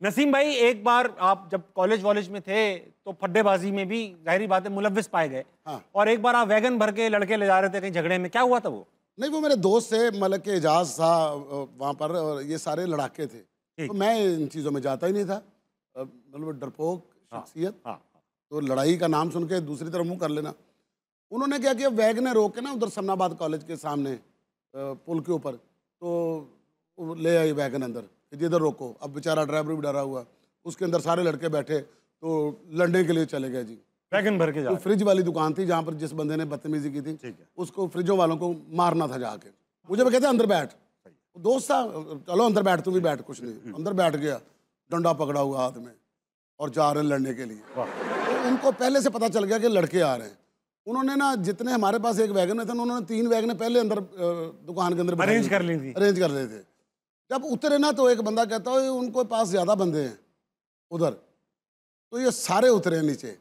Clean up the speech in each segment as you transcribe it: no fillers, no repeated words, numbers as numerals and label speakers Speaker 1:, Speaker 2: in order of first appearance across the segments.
Speaker 1: नसीम भाई, एक बार आप जब कॉलेज में थे तो फड्डेबाजी में भी जाहिर बात है मुलव्विस पाए गए।
Speaker 2: हाँ।
Speaker 1: और एक बार आप वैगन भर के लड़के ले जा रहे थे कहीं झगड़े में, क्या हुआ था वो?
Speaker 2: नहीं, वो मेरे दोस्त से मतलब के एजाज था वहाँ पर, और ये सारे लड़ाके थे, तो मैं इन चीज़ों में जाता ही नहीं था। मतलब डरपोक शख्सियत।
Speaker 1: हाँ।
Speaker 2: तो लड़ाई का नाम सुन के दूसरी तरफ मुंह कर लेना। उन्होंने क्या किया, वैगने रोक के ना उधर समनाबाद कॉलेज के सामने पुल के ऊपर, तो ले आई वैगन अंदर, इधर रोको। अब बेचारा ड्राइवर भी डरा हुआ, उसके अंदर सारे लड़के बैठे, तो लड़ने के लिए चले गए जी।
Speaker 1: वैगन भर के जा
Speaker 2: तो फ्रिज वाली दुकान थी जहाँ पर जिस बंदे ने बदतमीजी की थी, उसको फ्रिजों वालों को मारना था जाके। मुझे कहते अंदर बैठ, दोस्त था, चलो अंदर बैठ, तू भी बैठ, कुछ नहीं। अंदर बैठ गया, डंडा पकड़ा हुआ हाथ में, और जा रहे हैं लड़ने के लिए। तो उनको पहले से पता चल गया कि लड़के आ रहे हैं। उन्होंने ना, जितने हमारे पास एक वैगन में थे, उन्होंने 3 वैगन पहले अंदर दुकान के अंदर
Speaker 1: अरेंज कर ली थी।
Speaker 2: अरेंज कर रहे थे। जब उतरे ना, तो एक बंदा कहता है उनको पास ज़्यादा बंदे हैं उधर, तो ये सारे उतरे हैं नीचे।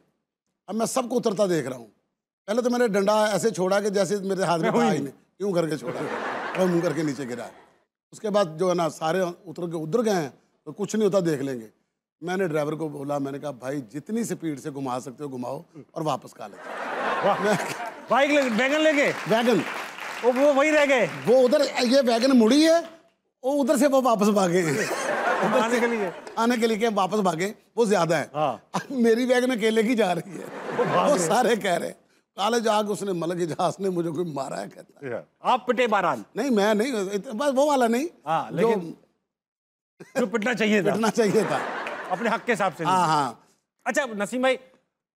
Speaker 2: अब मैं सबको उतरता देख रहा हूँ। पहले तो मैंने डंडा ऐसे छोड़ा कि जैसे मेरे हाथ में था ही नहीं, यूँ करके छोड़ा और मुँह करके नीचे गिरा। उसके बाद जो है ना, सारे उतर गए हैं, तो कुछ नहीं होता, देख लेंगे। मैंने ड्राइवर को बोला, मैंने कहा भाई जितनी स्पीड से घुमा सकते हो घुमाओ और वापस खा ले।
Speaker 1: बाइक वैगन लेके
Speaker 2: वैगन
Speaker 1: वो वही रह गए।
Speaker 2: वो उधर, ये वैगन मुड़ी है, वो उधर से वो वापस भागे
Speaker 1: आने के लिए
Speaker 2: वापस भागे, वो ज्यादा है। अब मेरी वैगन अकेले की जा रही है, वो सारे कह रहे कॉलेज आग उसने मलक इजाज ने मुझे कोई मारा है, कहता है।
Speaker 1: आप पिटे बहरहाल?
Speaker 2: नहीं, मैं नहीं, बस वो वाला नहीं,
Speaker 1: लेकिन जो पिटना चाहिए था अपने हक के हिसाब से।
Speaker 2: हाँ।
Speaker 1: अच्छा नसीम भाई,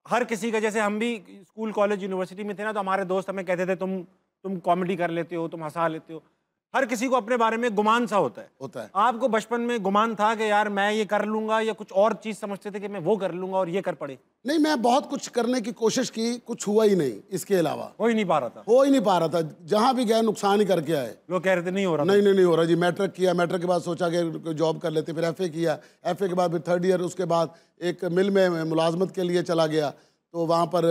Speaker 1: हर किसी का, जैसे हम भी स्कूल कॉलेज यूनिवर्सिटी में थे ना, तो हमारे दोस्त हमें कहते थे तुम कॉमेडी कर लेते हो, तुम हंसा लेते हो। हर किसी को अपने बारे में गुमान सा होता है। आपको बचपन में गुमान था कि यार मैं ये कर लूंगा, या कुछ और चीज समझते थे कि मैं वो कर लूंगा और ये कर पड़े?
Speaker 2: नहीं, मैं बहुत कुछ करने की कोशिश की, कुछ हुआ ही नहीं। इसके अलावा
Speaker 1: हो ही नहीं पा रहा था।
Speaker 2: जहां भी गए नुकसान ही करके आए।
Speaker 1: लोग कह रहे थे नहीं हो रहा।
Speaker 2: नहीं हो रहा जी। मैट्रिक किया, मैट्रिक के बाद सोचा कि जॉब कर लेते, फिर FA किया, FA के बाद फिर 3rd ईयर, उसके बाद एक मिल में मुलाजमत के लिए चला गया। तो वहाँ पर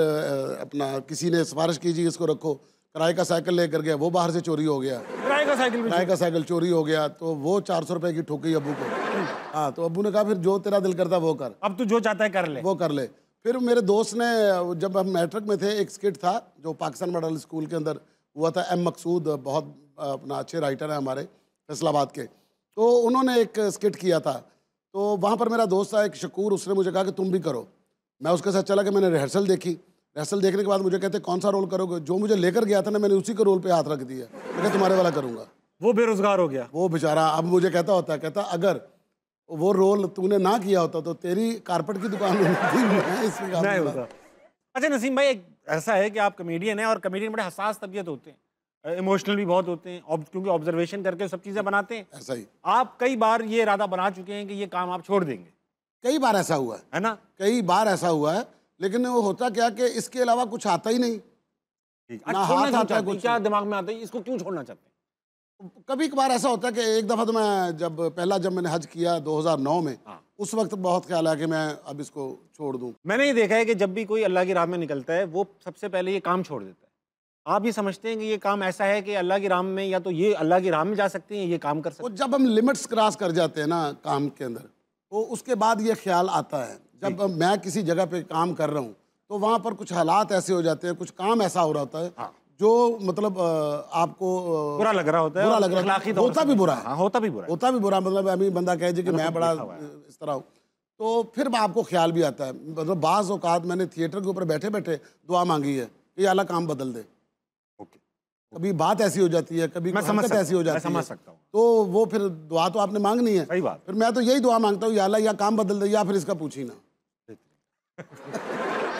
Speaker 2: अपना किसी ने सिफारिश की जी इसको रखो, किराए का साइकिल लेकर गया, वो बाहर से चोरी हो गया। किराए का साइकिल चोरी हो गया, तो वो 400 रुपए की ठोकी अब्बू को। हाँ, तो अब्बू ने कहा फिर जो तेरा दिल करता वो कर,
Speaker 1: अब तू जो चाहता है कर ले, वो
Speaker 2: कर ले। फिर मेरे दोस्त ने, जब हम मैट्रिक में थे, एक स्किट था जो पाकिस्तान मॉडल स्कूल के अंदर हुआ था। M मकसूद बहुत अपना अच्छे राइटर हैं हमारे फैसलाबाद के, तो उन्होंने एक स्किट किया था। तो वहाँ पर मेरा दोस्त था एक शकूर, उसने मुझे कहा कि तुम भी करो। मैं उसके साथ चला कि मैंने रिहर्सल देखी। रिहर्सल देखने के बाद मुझे कहते कौन सा रोल करोगे? जो मुझे लेकर गया था ना, मैंने उसी के रोल पे हाथ रख दिया, मैं तुम्हारे वाला करूँगा।
Speaker 1: वो बेरोजगार हो गया वो
Speaker 2: बेचारा। अब मुझे कहता अगर वो रोल तूने ना किया होता तो तेरी कारपेट की दुकान
Speaker 1: नहीं होता। अच्छा नसीम भाई, ऐसा है कि आप कमेडियन हैं, और कमेडियन बड़े हसास तबीयत होते हैं, इमोशनल भी बहुत होते हैं, क्योंकि ऑब्जर्वेशन करके सब चीज़ें बनाते हैं।
Speaker 2: ऐसा ही
Speaker 1: आप कई बार ये इरादा बना चुके हैं कि ये काम आप छोड़ देंगे?
Speaker 2: कई बार ऐसा हुआ
Speaker 1: है ना,
Speaker 2: कई बार ऐसा हुआ है, लेकिन वो होता क्या कि इसके अलावा कुछ आता ही नहीं।
Speaker 1: ना हाथ आता है, कुछ क्या दिमाग में आता है, इसको क्यों छोड़ना चाहते हैं?
Speaker 2: कभी कभार ऐसा होता है कि एक दफ़ा तो मैं जब मैंने हज किया 2009 में, उस वक्त बहुत ख्याल आया कि मैं अब इसको छोड़ दूं।
Speaker 1: मैंने ये देखा है कि जब भी कोई अल्लाह की राह में निकलता है, वो सबसे पहले ये काम छोड़ देता है। आप ये समझते हैं कि ये काम ऐसा है कि अल्लाह की राह में, या तो ये अल्लाह की राह में जा सकते हैं, ये काम कर सकते हैं?
Speaker 2: जब हम लिमिट्स क्रॉस कर जाते हैं ना काम के अंदर, तो उसके बाद ये ख्याल आता है। जब मैं किसी जगह पे काम कर रहा हूँ, तो वहाँ पर कुछ हालात ऐसे हो जाते हैं, कुछ काम ऐसा हो रहा होता है जो मतलब आपको
Speaker 1: बुरा लग रहा होता है,
Speaker 2: बुरा लग रहा है, होता भी बुरा है,
Speaker 1: होता भी बुरा।
Speaker 2: मतलब अभी बंदा कहे कि मैं बड़ा इस तरह हूँ, तो फिर आपको ख्याल भी आता है। मतलब बाज़ औक़ात मैंने थिएटर के ऊपर बैठे बैठे दुआ मांगी है कि अल्लाह काम बदल दे। कभी बात ऐसी हो जाती है, कभी हरकत ऐसी हो जाती है, तो वो फिर दुआ तो आपने मांगनी है। फिर मैं तो यही दुआ मांगता हूँ, या अल्लाह या काम बदल दे, या फिर इसका पूछ ही ना।